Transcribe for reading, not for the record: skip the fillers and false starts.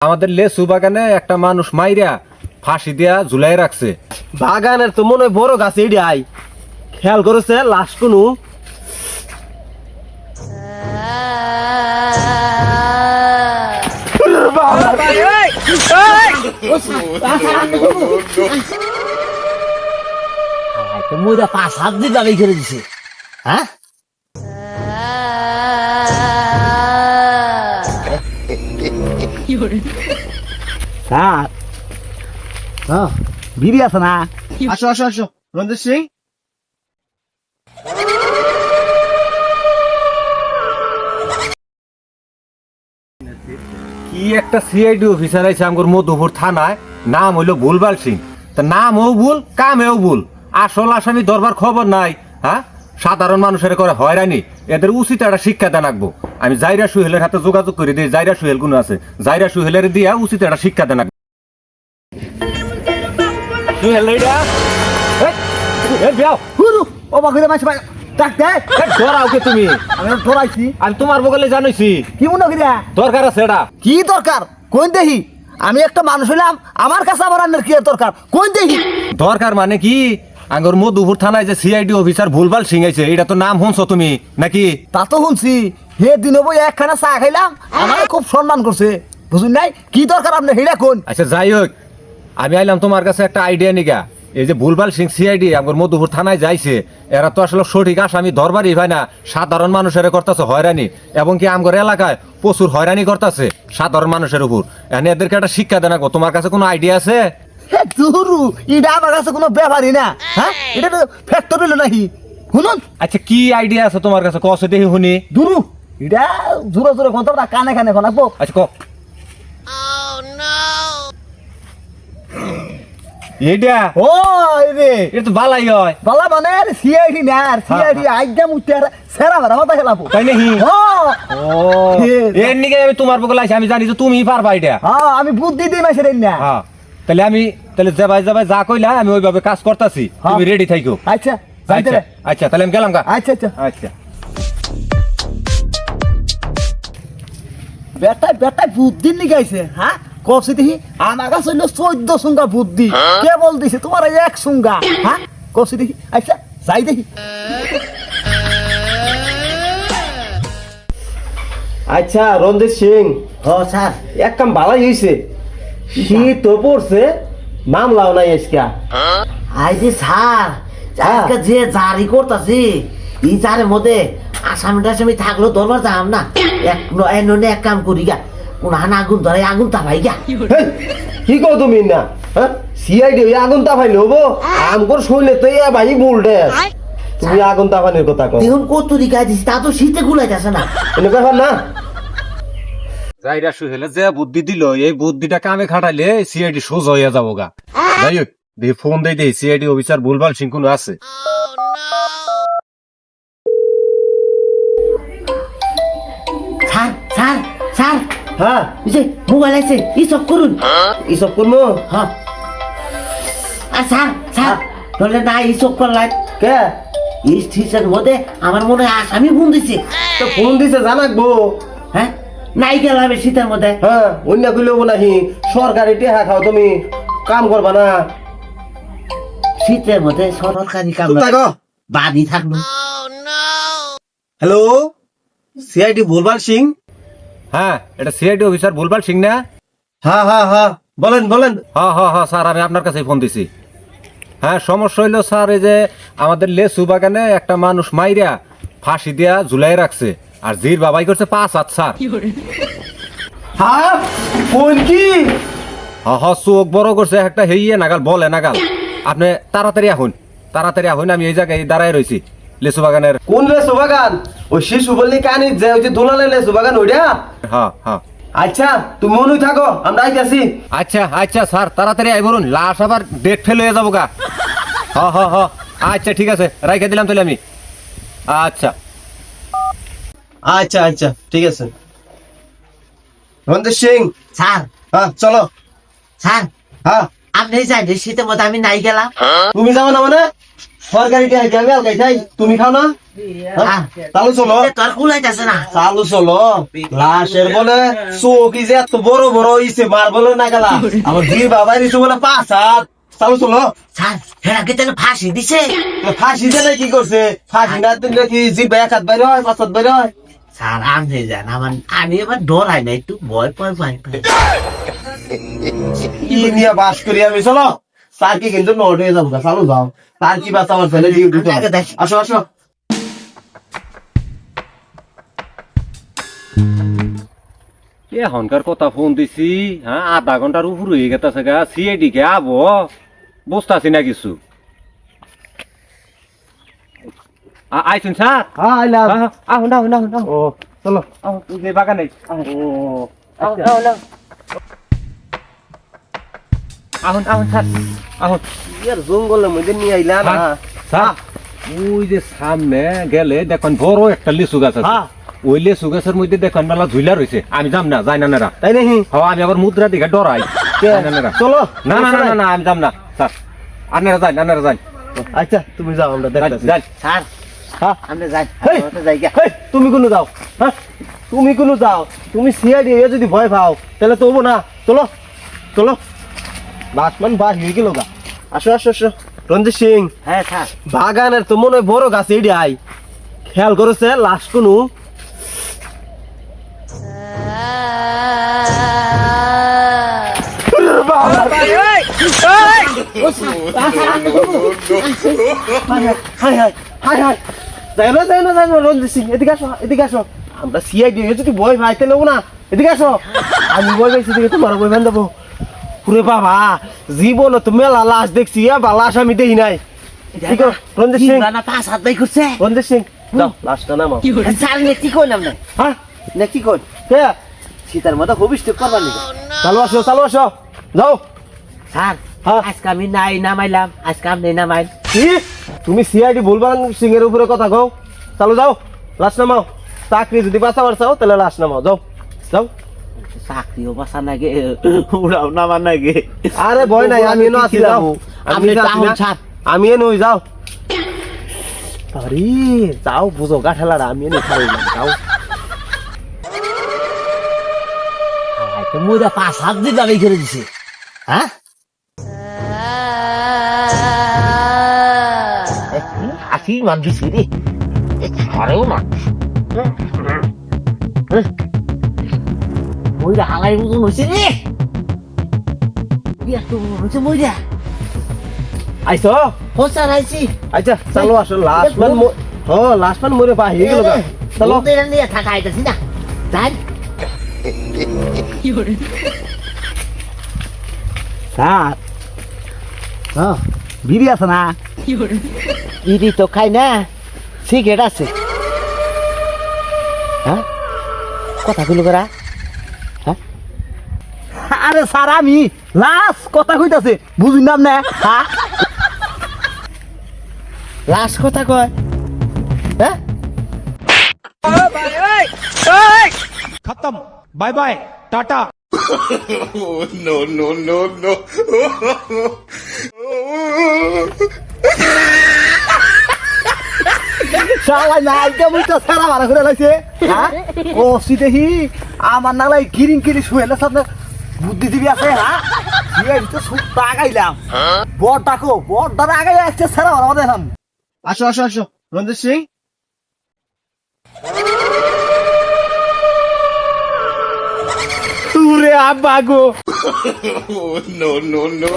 আমাদের লেসু বাগানে একটা মানুষ মাইরা ফাঁসি দিয়া ঝুলাই রাখছে। বাগানের তো মনে হয় বড় গাছ এটাই খেয়াল করেছে লাশ কোনো মুইরা 5-7 দিন আগে করে দিছে। হ্যাঁ স্যার বিড়ি আছে না? আসো আসো আসো রঞ্জিত সিং। কি একটা সিআইডি অফিসার আছে আমগর মধুপুর থানায়, নাম হইলো ভুলবাল সিং। তা নামও ভুল কামেও ভুল, আসল আসামি ধরবার খবর নাই। হ্যাঁ, সাধারণ মানুষের করে হয়রানি, এদের উচিত একটা শিক্ষা দেন রাখবো। আমি জাইরা সুহেলের হাতে যোগাযোগ করে দিই, জাইরা সুহেল গুণ আছে, জাইরা সুহেলের দিয়া উচিত একটা শিক্ষা দেন রাখবো। সুহেল রেডা ও বাকি মাছ ডাকতে ধরাও কে তুমি? আমি ধরাইছি। আমি তোমার বগলে জানাইছি কি মনে করিয়া দরকার আছে এটা। কি দরকার কোন দেখি? আমি একটা মানুষ হইলাম, আমার কাছে আবার আন্নার কি দরকার কোন দেখি? দরকার মানে কি, আঙ্গর মধুপুর থানায় যে সিআইডি অফিসার ভুলভাল সিং আছে, এটা তো নাম শুনছো তুমি নাকি? তা তো শুনছি, হে দিন বই একখানা চা খাইলাম, আমার খুব সম্মান করছে, বুঝুন নাই? কি দরকার আপনার হেডা কোন? আচ্ছা যাই হোক, আমি আইলাম তোমার কাছে একটা আইডিয়া নিগা। এই যে ভুলভাল সিং সিআইডি আমার মধুপুর থানায় যাইছে, এরা তো আসলে সঠিক আসামি ধরবারই ভাই না, সাধারণ মানুষের করতেছে হয়রানি, এবং কি আমগর এলাকায় প্রচুর হয়রানি করতেছে সাধারণ মানুষের উপর। এখন এদেরকে একটা শিক্ষা দেন। তোমার কাছে কোনো আইডিয়া আছে? হে দুরু, এটা আমার কাছে কোনো ব্যাপারই না। হ্যাঁ, এটা তো ফ্যাক্টরি নাকি শুনুন। আচ্ছা কি আইডিয়া আছে তোমার কাছে, কসে দেখি শুনি। দুরু, এটা জোরে জোরে কথা কানে কানে শোনাবো। আচ্ছা ক। এইটা ও রে, এটা তো ভালাই হয়। বালা মানে সিআইডি না, আর সিআইডি আইডা মুতে আর সেরা বেড়া মাথা খেলাবো, তাই নাকি? ও এর নিকে আমি তোমার বগলে আইছি, আমি জানি যে তুমি পারবা এটা। হ্যাঁ, আমি বুদ্ধি দিই মাসের না। হ্যাঁ, তাহলে আমি যাবাই যা কইলা আমি ওইভাবে কাজ করতেছি, তুমি রেডি থাইকো। আচ্ছা যাইতে আচ্ছা আচ্ছা, তাহলে আমি গেলাম গা। আচ্ছা আচ্ছা। আচ্ছা বেটাই বেটাই বুদ্ধি নিগাইছে। হ্যাঁ, কবছে দেখি আমার কাছে হইলো 14 সুঙ্গা বুদ্ধি, কে বল দিছে তোমার এক সুঙ্গা? হ্যাঁ, কবছে দেখি। আচ্ছা যাই দেখি। আচ্ছা রঞ্জিত সিং, ও স্যার, এক কাম ভালাই হয়েছে, শীত তো পড়ছে, মামলাও নাই আজকে। আই যে স্যার আজকে যে জারি করতেছি, এই জারের মধ্যে আসামি টাসামি থাকলেও ধরবার যাম না। এক কাম করি গা, কোন হান আগুন ধরে আগুন তাপাই গা। হেই, কি কও তুমি না? হ্যাঁ, সিআইডি হয়ে আগুন তাপাইলে হবো? আমগর শুনলে তো এ ভাই বুলটে, তুমি আগুন তাপানির কথা কও, দেখুন কত দিকাই দিছি, তা তো শীতে গুলাইতেছে না। কোনো ব্যাপার না। যাইরা সুহেলে যে বুদ্ধি দিল, এই বুদ্ধিটা কামে খাটাইলে সিআইডি সোজা হইয়া যাবো গা। যাই হোক, দেখি ফোন দেই সিআইডি অফিসার ভুলভাল সিং কোনো আছে। স্যার স্যার স্যার, হ্যাঁ, এই যে মোবাইল আছে, ইসব করুন। এসব করবো? হ্যাঁ, আর স্যার স্যার বলে না, ইসব করলেন কে এই স্টেশনের মধ্যে আমার মনে হয় আসামি ফোন দিছে। তো ফোন দিছে জানাকবো। হ্যাঁ, নাই গেলাম শীতের মধ্যে। হ্যাঁ, অন্য কইলে হবো নাহি, সরকারি টেহা খাও, তুমি কাম করবা না। শীতের মধ্যে সরকারি কাম বাদি থাকলো। হ্যালো, সিআইডি ভুলবাল সিং? হ্যাঁ, এটা সিআইডি অফিসার ভুলভাল সিং না? হ্যাঁ হ্যাঁ হ্যাঁ, বলেন বলেন। হ্যাঁ হ্যাঁ হ্যাঁ স্যার, আমি আপনার কাছেই ফোন দিছি। হ্যাঁ, সমস্যা হইলো স্যার, এই যে আমাদের লেসু বাগানে একটা মানুষ মাইরা ফাঁসি দিয়া ঝুলাই রাখছে, আর জির বাবাই করছে 5 হাত স্যার। হ্যাঁ, কোন কি? হ্যাঁ হ্যাঁ, চোখ বড় করছে একটা, হেইয়ে নাগাল বলে নাগাল। আপনি তাড়াতাড়ি আহুন, আমি এই জায়গায় দাঁড়ায় রয়েছি লেসু বাগানের। কোন লেসু বাগান? ওই শিশু বললি কানি যে ওই যে দোলালে লেসু বাগান ওইটা? হ্যাঁ হ্যাঁ, আচ্ছা তুমি মনুই থাকো, আমরা আইতাছি। আচ্ছা আচ্ছা স্যার, তাড়াতাড়ি আই বলুন, লাশ আবার ডেট ফেল হয়ে যাবো গা। হ্যাঁ হ্যাঁ হ্যাঁ, আচ্ছা ঠিক আছে, রাইখে দিলাম তাহলে আমি। আচ্ছা আচ্ছা আচ্ছা ঠিক আছে। রঞ্জিত সিং, স্যার হ্যাঁ চলো। স্যার, হ্যাঁ, আপনি যাই শীতের মধ্যে আমি নাই গেলাম। তুমি যাবো না মানে? সরকারি টাকা আমি আলগাই খাই তুমি খাও না হ্যাঁ? চালু চলো তোর কুলাইতেছে না চালু চলো লাশের বলে চৌকি যে এত বড় বড় হইছে মার্বলের না গেলা আমার জি বাবা দিছে বলে 5 হাত চালু চলো স্যার হেরাকে তাহলে ফাঁসি দিছে ফাঁসি দিলে কি করছে ফাঁসি না দিলে কি জি 1 হাত বাইরে হয় 5 হাত বাইরে হয় স্যার আমি জান আমি এবার ডরাই না একটু ভয় ভয় পাই কি নিয়ে বাস করি আমি চলো স্যার কি কিন্তু নোট হয়ে যাবো চালু যাও স্যার কি বাস আমার ফেলে দিয়ে দিতে আগে দেখ। আসো আসো এখনকার কথা ফোন দিছি হ্যাঁ আধা ঘন্টার উপর হয়ে গেছে গা সিআইডি কে আবো বুঝতেছি না কিছু আইসুন স্যার হ্যাঁ আইলাম আহুন আহুন আহুন ও চলো আহুন বাগানে ও আহুন আহুন স্যার আহুন ইয়ার জঙ্গলের মধ্যে নিয়ে আইলা না স্যার ওই যে সামনে গেলে দেখুন বড় একটা লিচু গাছ আছে হ্যাঁ। ওই লিচু গাছের মধ্যে দেখুন মেলা ঝুলা রয়েছে আমি যাম না যাই না নেরা তাই নাকি হ্যাঁ আমি আবার মুদ্রা দিকে ডরাই যাই না নেরা। চলো না না না না না আমি যাম না স্যার আনারা যাই আনারা যাই আচ্ছা তুমি যাও আমরা দেখতেছি যাই স্যার হ্যাঁ আমরা যাই হেই! আমরা যাই গা। হেই, তুমি কোনো যাও হ্যাঁ তুমি কোনো যাও তুমি সিআইডি এ যদি ভয় পাও তাহলে তো হবো না চলো চলো বাসমান বাস হয়ে গেল গা আসো আসো আসো রঞ্জিত সিং হ্যাঁ স্যার বাগানের তো মনে হয় বড় গাছ এইডি আই খেয়াল করেছে লাশ কোনো হাই হাই হাই হাই যাই না রঞ্জিত সিং এদিকে আসো এদিকে আসো আমরা সিআইডি যদি ভয় পাই তাহলে হবো না এদিকে আসো আমি ভয় পাইছি দিকে তোমার ভয় পান দেবো পুরে বাবা জীবন তো মেলা লাশ দেখছি বা লাশ আমি দেখি নাই কি করো রঞ্জিত সিং না পাঁচ হাত বাই করছে রঞ্জিত সিং যাও লাশটা নামাও স্যার নেকি কইলাম না হ্যাঁ নেকি কই কে শীতের মতো খুব স্টেপ করবার নাকি চালু আসো যাও স্যার হ্যাঁ। আজকে আমি নাই নামাইলাম আজকে আমি নামাই কি তুমি সিআইডি ভুলবান সিং এর উপরে কথা কও চালু যাও লাশ নামাও চাকরি যদি বাঁচাবার চাও তাহলে লাশ নামাও যাও যাও চাকরিও বাসা নাগে উড়াও নামার নাগে আরে ভয় নাই আমি এনো আছি যাও আপনি আছি টাউন না। ছাড় আমি এনো যাও আরে যাও বুঝো গাঠালারা আমি এনে খারাইলাম যাও মুদা পাঁচ হাত দিয়ে দাবি করে দিছে হ্যাঁ আসি মান দিছি রে আরেও না মইরা হালাই মতন হয়েছে রে একটু হয়েছে মইরা আইছো হোসা রাইছি আচ্ছা চালো আসো লাশ মান লাশ মান মরে পা হয়ে গেল গা চলো লোকদের নিয়ে থাকা আইতাছি না যাই স্যার হ্যাঁ বিড়ি আছে না ইডি তো খাই না সিগারেট আছে হ্যাঁ কথা গুলো করা আরে স্যার আমি লাস্ট কথা কইতাছে বুঝুন না আপনি হ্যাঁ লাস্ট কথা কয় হ্যাঁ खत्म बाय बाय टाटा শালাই নাই কেমন তো সারা ভাড়া করে লাগছে হ্যাঁ কষি দেখি আমার নালাই কিরিং কিরি শুয়েলে সামনে বুদ্ধিজীবী আছে হ্যাঁ এই তো সুপ আগাইলাম বড় ডাকো বড় দ্বারা আগাই আসছে সারা ভাড়া আমাদের এখন আসো আসো আসো রঞ্জিত সিং তুরে আব্বা গো no no no